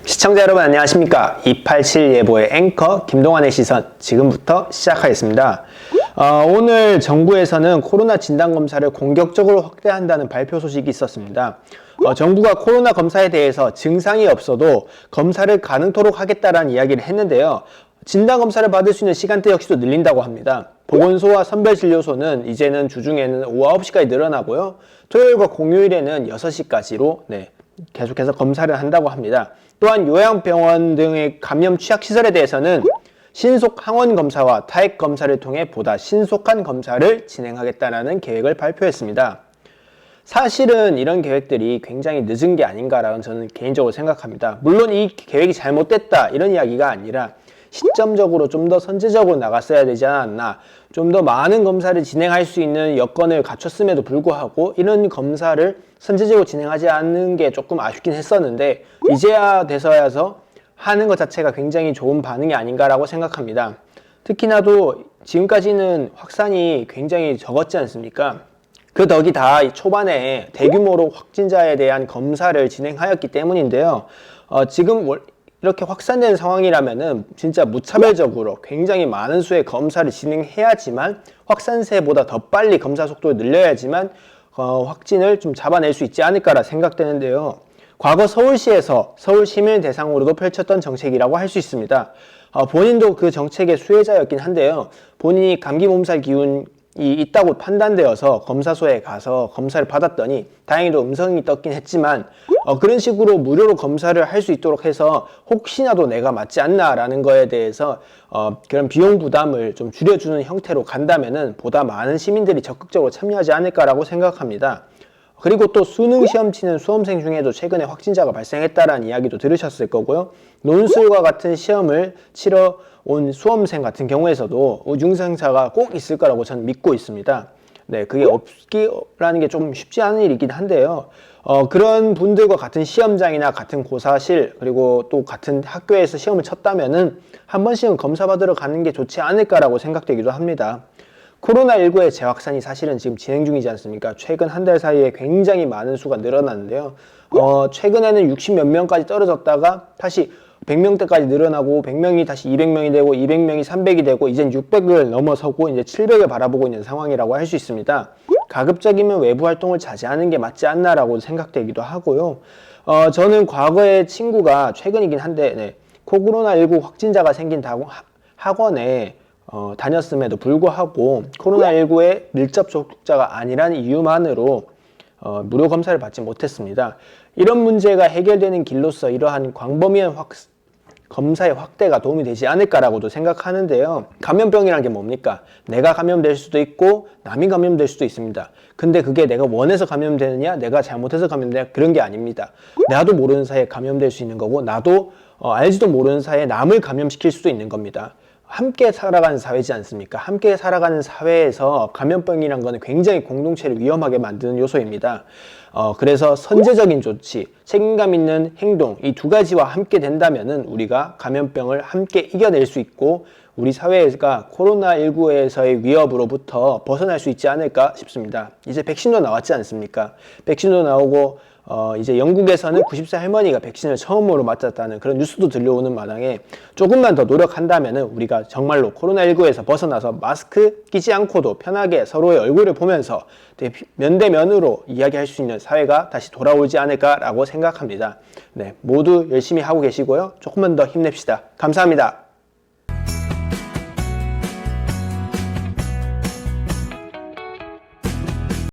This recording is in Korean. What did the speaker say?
시청자 여러분 안녕하십니까. 287 예보의 앵커 김동환의 시선 지금부터 시작하겠습니다. 오늘 정부에서는 코로나 진단검사를 공격적으로 확대한다는 발표 소식이 있었습니다. 정부가 코로나 검사에 대해서 증상이 없어도 검사를 가능토록 하겠다라는 이야기를 했는데요. 진단검사를 받을 수 있는 시간대 역시도 늘린다고 합니다. 보건소와 선별진료소는 이제는 주중에는 오후 9시까지 늘어나고요. 토요일과 공휴일에는 6시까지로 계속해서 검사를 한다고 합니다. 또한 요양병원 등의 감염 취약시설에 대해서는 신속 항원 검사와 타액 검사를 통해 보다 신속한 검사를 진행하겠다는 계획을 발표했습니다. 사실은 이런 계획들이 굉장히 늦은 게 아닌가라는 저는 개인적으로 생각합니다. 물론 이 계획이 잘못됐다 이런 이야기가 아니라 시점적으로 좀 더 선제적으로 나갔어야 되지 않았나, 좀 더 많은 검사를 진행할 수 있는 여건을 갖췄음에도 불구하고 이런 검사를 선제적으로 진행하지 않는 게 조금 아쉽긴 했었는데 이제야 돼서야서 하는 것 자체가 굉장히 좋은 반응이 아닌가라고 생각합니다. 특히나도 지금까지는 확산이 굉장히 적었지 않습니까? 그 덕이 다 초반에 대규모로 확진자에 대한 검사를 진행하였기 때문인데요. 지금 이렇게 확산된 상황이라면은 진짜 무차별적으로 굉장히 많은 수의 검사를 진행해야지만 확산세보다 더 빨리 검사 속도를 늘려야지만 확진을 좀 잡아낼 수 있지 않을까라 생각되는데요. 과거 서울시에서 서울 시민을 대상으로도 펼쳤던 정책이라고 할 수 있습니다. 본인도 그 정책의 수혜자였긴 한데요. 본인이 감기 몸살 기운이 있다고 판단되어서 검사소에 가서 검사를 받았더니 다행히도 음성이 떴긴 했지만 그런 식으로 무료로 검사를 할 수 있도록 해서 혹시나도 내가 맞지 않나라는 거에 대해서 그런 비용 부담을 좀 줄여주는 형태로 간다면은 보다 많은 시민들이 적극적으로 참여하지 않을까라고 생각합니다. 그리고 또 수능 시험 치는 수험생 중에도 최근에 확진자가 발생했다라는 이야기도 들으셨을 거고요. 논술과 같은 시험을 치러 온 수험생 같은 경우에서도 증상차가 꼭 있을 거라고 저는 믿고 있습니다. 그게 없기라는 게 좀 쉽지 않은 일이긴 한데요. 그런 분들과 같은 시험장이나 같은 고사실 그리고 또 같은 학교에서 시험을 쳤다면은 한 번씩은 검사 받으러 가는 게 좋지 않을까라고 생각되기도 합니다. 코로나19의 재확산이 사실은 지금 진행 중이지 않습니까? 최근 한 달 사이에 굉장히 많은 수가 늘어났는데요. 최근에는 60몇 명까지 떨어졌다가 다시 100명대까지 늘어나고 100명이 다시 200명이 되고 200명이 300이 되고 이젠 600을 넘어서고 이제 700을 바라보고 있는 상황이라고 할 수 있습니다. 가급적이면 외부 활동을 자제하는 게 맞지 않나라고 생각되기도 하고요. 저는 과거에 친구가 최근이긴 한데 코로나19 확진자가 생긴 학원에 다녔음에도 불구하고 코로나19의 밀접 접촉자가 아니라는 이유만으로 무료 검사를 받지 못했습니다. 이런 문제가 해결되는 길로서 이러한 광범위한 검사의 확대가 도움이 되지 않을까라고도 생각하는데요. 감염병이란 게 뭡니까? 내가 감염될 수도 있고 남이 감염될 수도 있습니다. 근데 그게 내가 원해서 감염되느냐 내가 잘못해서 감염되느냐 그런 게 아닙니다. 나도 모르는 사이에 감염될 수 있는 거고 나도 알지도 모르는 사이에 남을 감염시킬 수도 있는 겁니다. 함께 살아가는 사회지 않습니까? 함께 살아가는 사회에서 감염병이란 거는 굉장히 공동체를 위험하게 만드는 요소입니다. 그래서 선제적인 조치, 책임감 있는 행동 이 두 가지와 함께 된다면은 우리가 감염병을 함께 이겨낼 수 있고 우리 사회가 코로나19에서의 위협으로부터 벗어날 수 있지 않을까 싶습니다. 이제 백신도 나왔지 않습니까? 백신도 나오고 이제 영국에서는 90세 할머니가 백신을 처음으로 맞았다는 그런 뉴스도 들려오는 마당에 조금만 더 노력한다면 우리가 정말로 코로나19에서 벗어나서 마스크 끼지 않고도 편하게 서로의 얼굴을 보면서 면대면으로 이야기할 수 있는 사회가 다시 돌아오지 않을까라고 생각합니다. 모두 열심히 하고 계시고요. 조금만 더 힘냅시다. 감사합니다.